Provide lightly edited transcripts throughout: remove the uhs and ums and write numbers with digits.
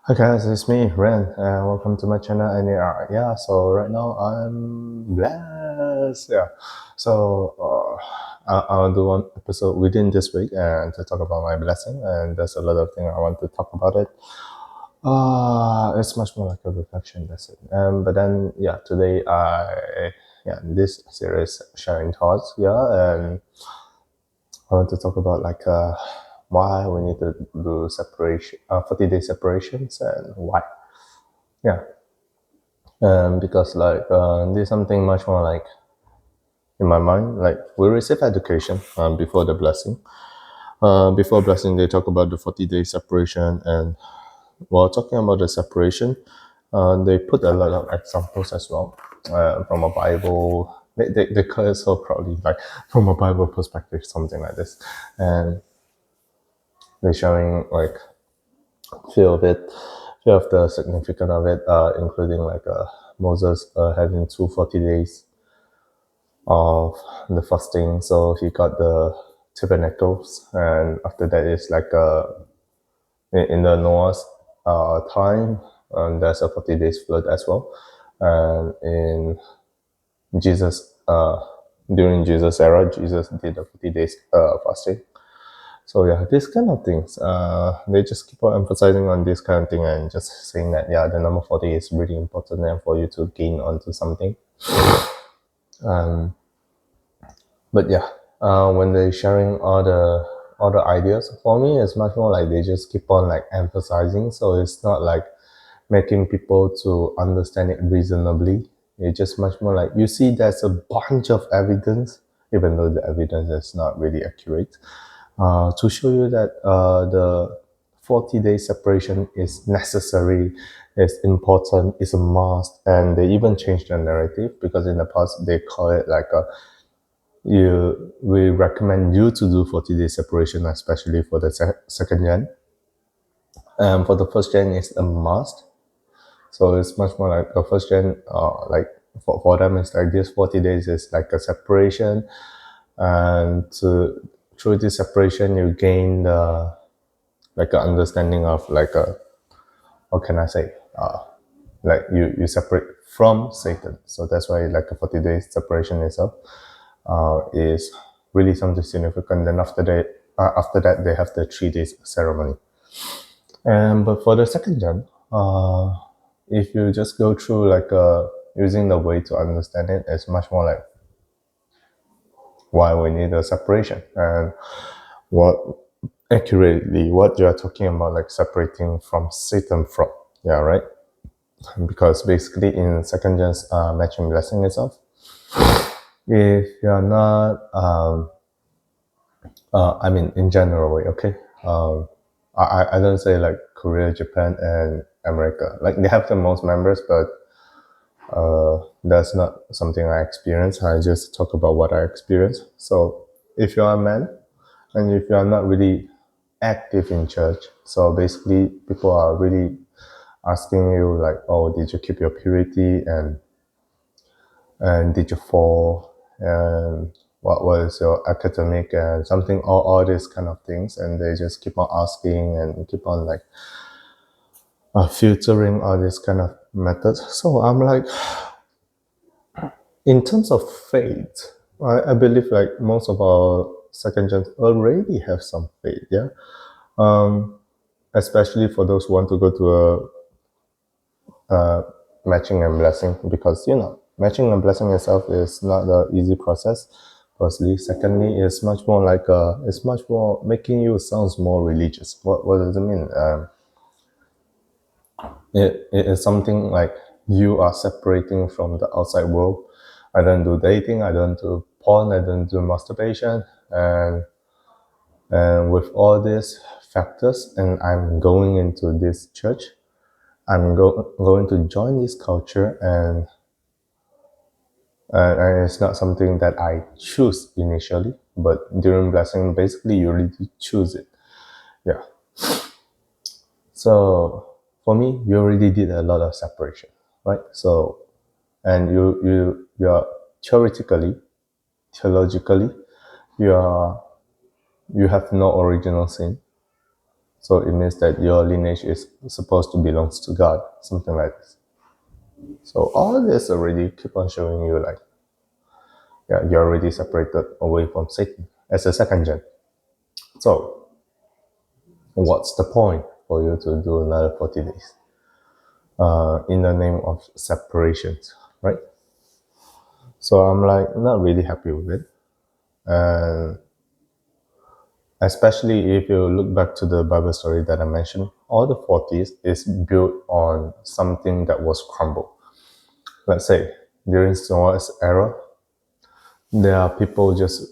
Hi guys, it's me, Ren, and welcome to my channel. And so right now I'm blessed. I'll do one episode within this week and to talk about my blessing. And there's a lot of things I want to talk about it. It's much more like a reflection. That's it. But then today this series sharing thoughts. And I want to talk about why we need to do separation, 40-day separations, and why. Yeah, because there's something much more like in my mind. Like we receive education before the blessing. Before blessing, they talk about the 40-day separation, and while talking about the separation, they put a lot of examples as well from a Bible. They call it so proudly, like from a Bible perspective, something like this, and they're showing like few of it, few of the significance of it, including Moses having 240 days of the fasting. So he got the tabernacles, and after that is in the Noah's time, and there's a 40 days flood as well, and in Jesus during Jesus era, Jesus did a 40 days fasting. So these kind of things, they just keep on emphasizing on this kind of thing and just saying that the number 40 is really important and for you to gain onto something. Um, but when they're sharing all the ideas, for me it's much more like they just keep on like emphasizing. So it's not like making people to understand it reasonably. It's just much more like you see there's a bunch of evidence, even though the evidence is not really accurate, to show you that the 40-day separation is necessary, is important, is a must. And they even changed the narrative, because in the past they call it like we recommend you to do 40-day separation, especially for the second gen. For the first gen, it's a must. So it's much more like a first gen, like for them, it's like this 40 days is like a separation. And through this separation, you gain the like an understanding of what can I say? Like you separate from Satan. So that's why like a 40 days separation itself is really something significant. Then after that they have the 3 days ceremony. And but for the second gen, if you just go through using the way to understand it, it's much more like why we need a separation and what accurately what you are talking about, like separating from Satan from. Yeah, right. Because basically in second gen's matching blessing itself, if you're not I mean in general way, okay, I don't say like Korea, Japan, and America, like they have the most members, but that's not something I experience. I just talk about what I experience. So if you're a man and if you're not really active in church, so basically people are really asking you like, oh, did you keep your purity, and did you fall, and what was your academic and something, all these kind of things. And they just keep on asking and keep on like filtering all these kind of methods. So I'm like, in terms of faith, I believe like most of our second gens already have some faith, especially for those who want to go to a matching and blessing, because matching and blessing itself is not the easy process. Firstly, secondly, it's much more making you sounds more religious. What does it mean? It is something like you are separating from the outside world. I don't do dating, I don't do porn, I don't do masturbation, and with all these factors, and I'm going into this church, I'm going to join this culture, and it's not something that I choose initially, but during blessing, basically you really choose it. Yeah. So for me, you already did a lot of separation, right? So, and you're theologically, you have no original sin. So it means that your lineage is supposed to belong to God, something like this. So all this already keep on showing you like, yeah, you're already separated away from Satan as a second gen. So what's the point for you to do another 40 days? In the name of separations, right? So I'm like not really happy with it. And especially if you look back to the Bible story that I mentioned, all the 40s is built on something that was crumbled. Let's say during Noah's era, there are people just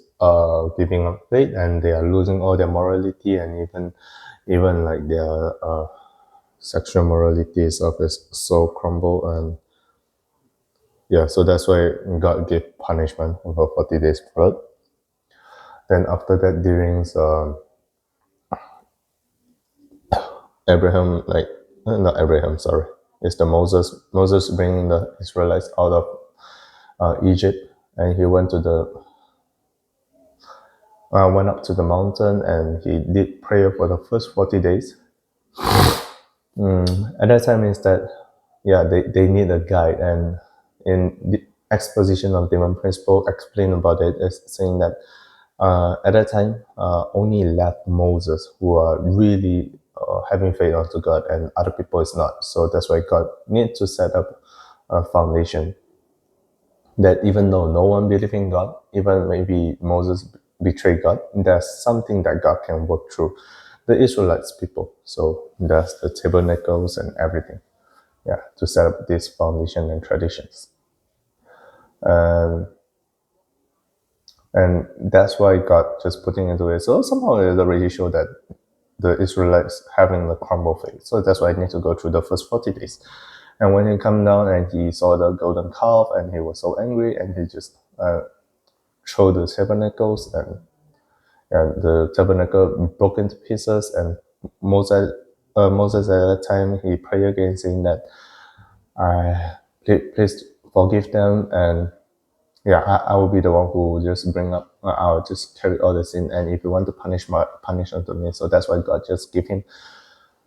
giving up faith and they are losing all their morality, and even like their sexual morality itself is so crumbled. And yeah, so that's why God gave punishment for 40 days flood. Then after that, during Abraham, like not Abraham, sorry, it's the Moses bringing the Israelites out of Egypt, and he went up to the mountain and he did prayer for the first 40 days. At that time is that, yeah, they need a guide, and in the exposition of divine principle explain about it is saying that at that time only left Moses who are really having faith unto God, and other people is not. So that's why God need to set up a foundation that even though no one believe in God, even maybe Moses betrayed God, there's something that God can work through the Israelites people. So there's the tabernacles and everything, yeah, to set up this foundation and traditions. And that's why God just putting into it. So somehow it already showed that the Israelites having the crumble faith. So that's why I need to go through the first 40 days. And when he come down and he saw the golden calf, and he was so angry, and he just threw the tabernacles, and the tabernacle broke into pieces. And Moses at that time, he prayed again, saying that, please forgive them, and yeah, I will be the one who will just bring up, I'll just carry all the sin, and if you want to punish unto me. So that's why God just give him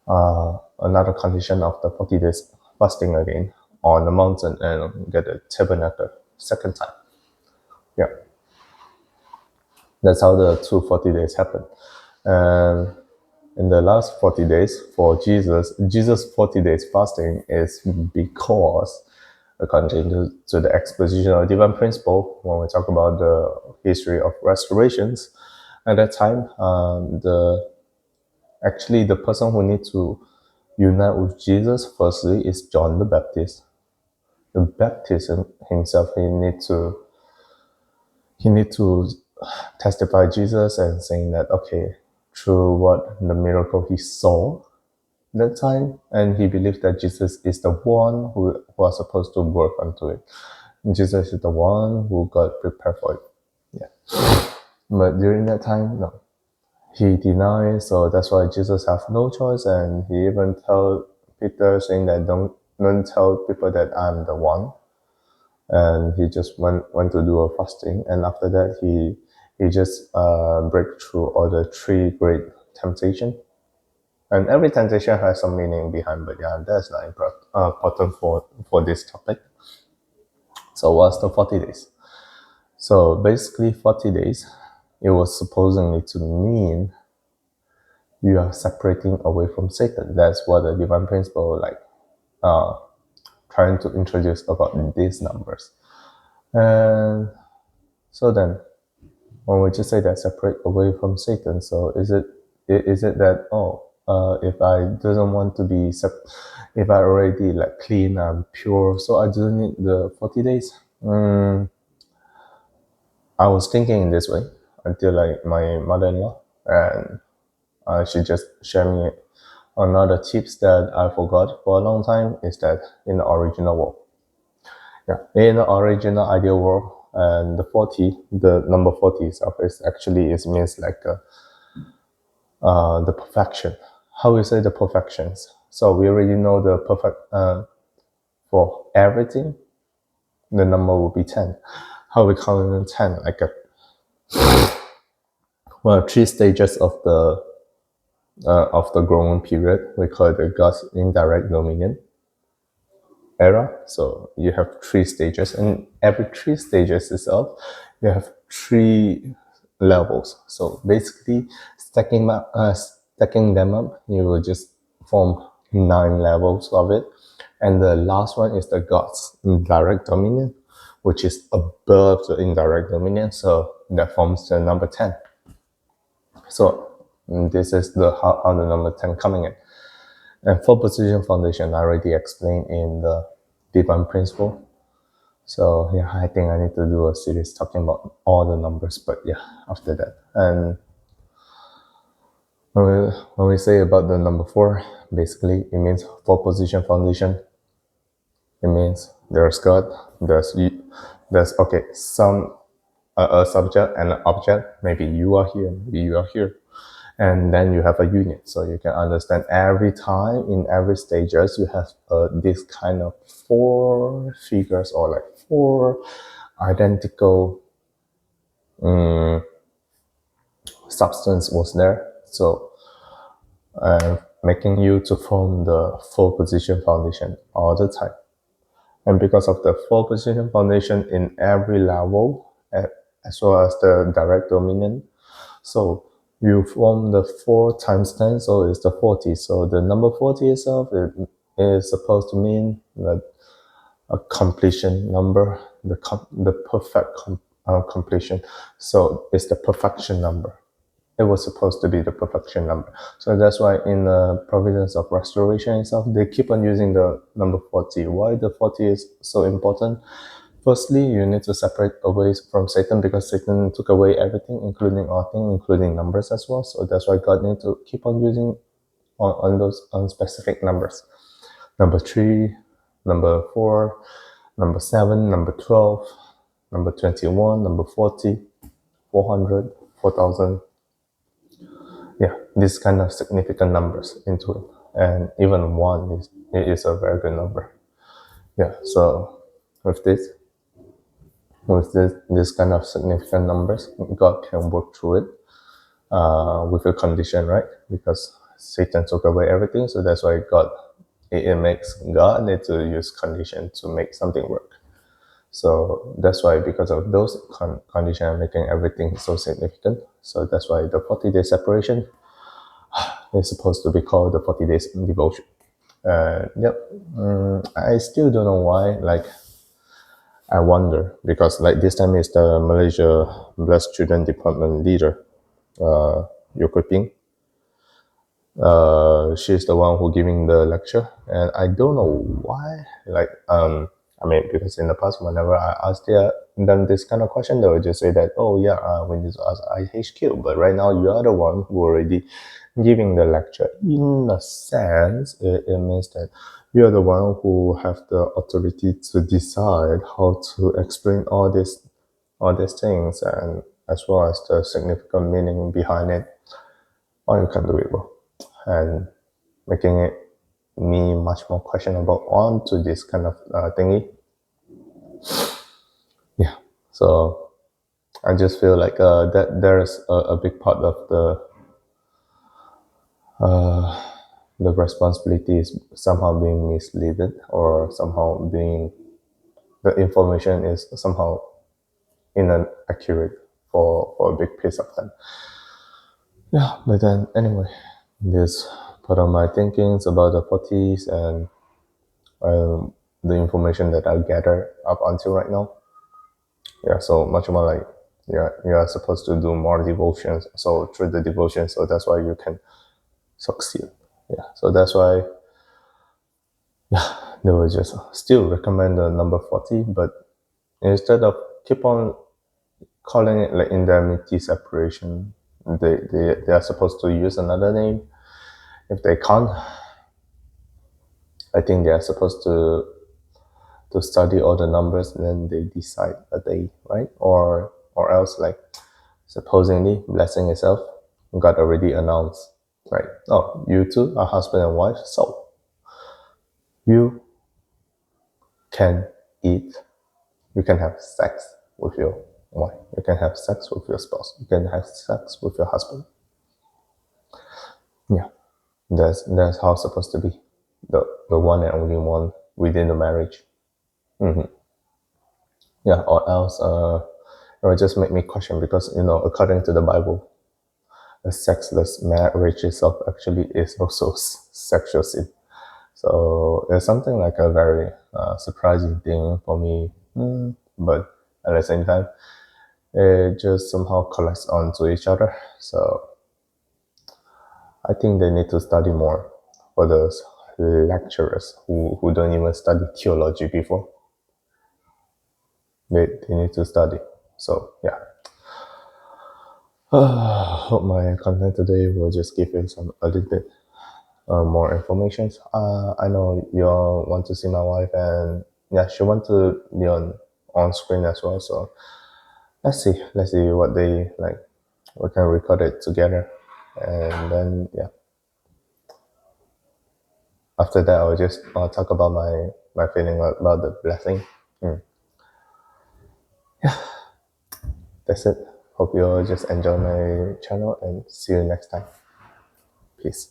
another condition of the 40 days fasting again on the mountain and get a tabernacle second time. Yeah. That's how the 40 days happen. And in the last 40 days for Jesus' 40 days fasting is because, according to the exposition of divine principle, when we talk about the history of restorations, at that time, the person who needs to unite with Jesus firstly is John the Baptist. The Baptist himself, he need to testify Jesus and saying that, okay, through what the miracle he saw that time, and he believed that Jesus is the one who was supposed to work onto it. Jesus is the one who got prepared for it. Yeah. But during that time, no. He denied, so that's why Jesus have no choice, and he even tell Peter saying that don't tell people that I'm the one. And he just went to do a fasting, and after that he just break through all the three great temptation. And every temptation has some meaning behind, but yeah, that's not important for this topic. So what's the 40 days? So basically 40 days, it was supposedly to mean you are separating away from Satan. That's what the divine principle like trying to introduce about these numbers. And so then when we just say that separate away from Satan, so is it that if I doesn't want to be if I already like clean and pure, so I don't need the 40 days? I was thinking in this way until like my mother-in-law, and she just shared me another tips that I forgot for a long time, is that in the original world. Yeah, in the original ideal world, and the number 40 itself is actually, it means like the perfection. How we say the perfections? So we already know the perfect for everything. The number will be 10. How we call it 10? Like three stages of the of the growing period. We call it the God's indirect dominion era. So you have three stages, and every three stages itself, you have three levels. So basically, stacking them up, you will just form 9 levels of it. And the last one is the God's indirect dominion, which is above the indirect dominion. So that forms the number 10. So this is the how the number 10 coming in. And four position foundation I already explained in the Divine Principle. So yeah, I think I need to do a series talking about all the numbers, but yeah, after that. And when we say about the number 4, basically it means four position foundation. It means there's God, there's okay, some a subject and an object. Maybe you are here, maybe you are here, and then you have a unit, so you can understand every time in every stages you have this kind of 4 figures or like 4 identical substance was there. So making you to form the 4 position foundation all the time. And because of the 4 position foundation in every level, as well as the direct dominion, so you form the 4 times 10, so it's the 40. So the number 40 itself is supposed to mean that a completion number, the perfect completion. So it's the perfection number. It was supposed to be the perfection number. So that's why in the providence of restoration itself, they keep on using the number 40. Why the 40 is so important? Firstly, you need to separate away from Satan, because Satan took away everything, including all things, including numbers as well. So that's why God needs to keep on using on those specific numbers. Number 3, number 4, number 7, number 12, number 21, number 40, 400, 4,000. Yeah, this kind of significant numbers into it. And even 1 is a very good number. Yeah, so with this kind of significant numbers, God can work through it with a condition, right? Because Satan took away everything, so that's why it makes God need to use condition to make something work. So that's why, because of those conditions, making everything so significant. So that's why the 40-day separation is supposed to be called the 40 days devotion. Yep. I still don't know why. Like, I wonder, because like this time is the Malaysia Blessed Children Department leader, Yoko Ping. She's the one who giving the lecture, and I don't know why. Like, I mean, because in the past, whenever I asked them this kind of question, they would just say that, oh yeah, we need to ask IHQ. But right now, you are the one who already giving the lecture. In a sense, it means that you are the one who have the authority to decide how to explain all these things, and as well as the significant meaning behind it. Or you can do it, bro. And making it me much more questionable onto this kind of thingy. Yeah, so I just feel like that there's a big part of the responsibility is somehow being misleaded, or somehow being the information is somehow inaccurate for a big piece of time. Yeah, but then anyway, this part of my thinkings about the 40s and the information that I gathered up until right now. Yeah, so much more like, yeah, you are supposed to do more devotions. So through the devotion, so that's why you can succeed. Yeah, so that's why, yeah, they will just still recommend the number 40, but instead of keep on calling it like indemnity separation, they are supposed to use another name. If they can't, I think they are supposed to study all the numbers, and then they decide a day, right? Or else, like, supposedly blessing itself, God already announced, right? Oh, you two are husband and wife, so you can eat, you can have sex with your wife, you can have sex with your spouse, you can have sex with your husband. Yeah, that's how it's supposed to be. The one and only one within the marriage. Hmm. Yeah, or else it will just make me question because according to the Bible, a sexless marriage itself actually is also sexual sin. So it's something like a very surprising thing for me. But at the same time, it just somehow collects onto each other. So I think they need to study more for those lecturers who don't even study theology before. They need to study. So yeah. Hope my content today will just give you some a little bit more information. I know you all want to see my wife, and yeah, she want to be on screen as well. So let's see what they like. We can record it together, and then yeah, after that I'll just talk about my feeling about the blessing. That's it. Hope you all just enjoy my channel, and see you next time. Peace.